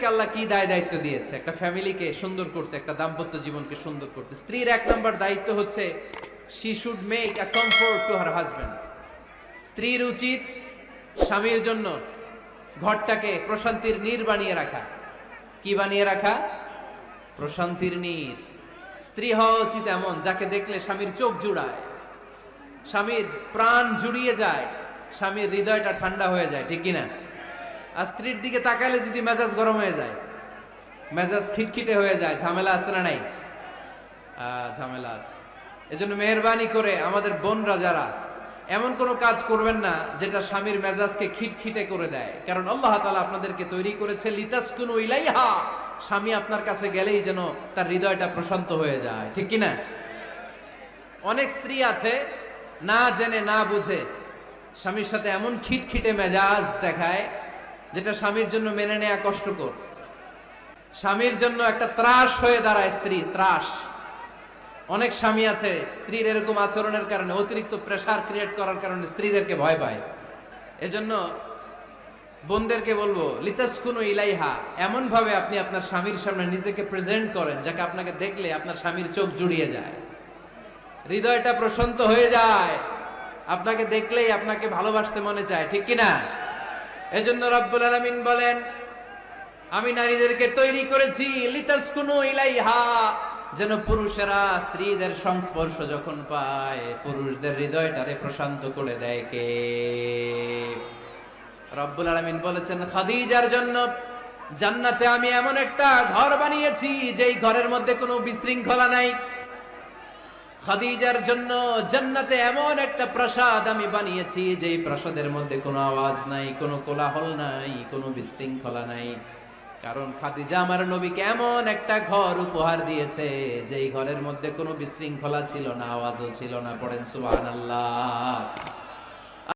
স্ত্রীদেরকে আল্লাহ কি দায়িত্ব দিয়েছে একটা ফ্যামিলিকে সুন্দর করতে, একটা দাম্পত্য জীবনকে সুন্দর করতে। স্ত্রীর 1 নম্বর দায়িত্ব হচ্ছে she should make a comfort to her husband. স্ত্রীর উচিত স্বামীর জন্য ঘরটাকে প্রশান্তির নীড় বানিয়ে রাখা। কি বানিয়ে রাখা? প্রশান্তির নীড়। স্ত্রী হওয়া উচিত এমন যাকে দেখলে স্বামীর চোখ জুড়ায়, স্বামীর প্রাণ জুড়িয়ে যায়, স্বামীর হৃদয়টা ঠান্ডা হয়ে যায়, ঠিক কিনা? আর স্ত্রীর দিকে তাকালে যদি মেজাজ গরম হয়ে যায়, মেজাজ খিটখিটে হয়ে যায়, ঝামেলা আছে না নাই? ঝামেলা আছে। এজন্য মেহেরবানি করে আমাদের বোনরা যারা এমন কোনো কাজ করবেন না যেটা স্বামীর মেজাজকে খিটখিটে করে দেয়, কারণ আল্লাহ তাআলা আপনাদেরকে তৈরি করেছে লিতাসকুনু ইলাইহা, স্বামী আপনার কাছে গেলেই যেন তার হৃদয়টা প্রশান্ত হয়ে যায়, ঠিক কিনা? অনেক স্ত্রী আছে না জেনে না বুঝে স্বামীর সাথে এমন খিটখিটে মেজাজ দেখায় যেটা স্বামীর জন্য মেনে নেওয়া কষ্টকর, স্বামীর জন্য একটা ত্রাস হয়ে দাঁড়ায় স্ত্রী, ত্রাস। অনেক স্বামী আছে স্ত্রীর এরকম আচরণের কারণে, অতিরিক্ত প্রেসার ক্রিয়েট করার কারণে স্ত্রীদেরকে ভয় পায়। এজন্য বোনদেরকে বলবো লিতাসকুনু ইলাইহা, এমন ভাবে আপনি আপনার স্বামীর সামনে নিজেকে প্রেজেন্ট করেন যাকে আপনাকে দেখলে আপনার স্বামীর চোখ জুড়িয়ে যায়, হৃদয়টা প্রশান্ত হয়ে যায়, আপনাকে দেখলেই আপনাকে ভালোবাসতে মনে চায়, ঠিক কিনা? এজন্য রব্বুল আলামিন বলেন আমি নারীদেরকে তৈরি করেছি লিতাসকুনু ইলাইহা, যেন পুরুষেরা স্ত্রীদের সংস্পর্শ যখন পায় পুরুষদের হৃদয়টারে প্রশান্ত করে দেয়। কে? রব্বুল আলামিন বলেছেন খাদিজার জন্য জান্নাতে আমি এমন একটা ঘর বানিয়েছি যেই ঘরের মধ্যে কোনো বিশৃঙ্খলা নাই। খাদিজার জন্য জান্নাতে এমন একটা প্রাসাদ আমি বানিয়েছি যেই প্রাসাদের মধ্যে কোনো আওয়াজ নাই, কোনো কোলাহল নাই, কোনো বিশৃঙ্খলা নাই। কারণ খাদিজা আমার নবীকে এমন একটা ঘর উপহার দিয়েছে যেই ঘরের মধ্যে কোনো বিশৃঙ্খলা ছিল না, আওয়াজও ছিল না। পড়েন সুবহানাল্লাহ।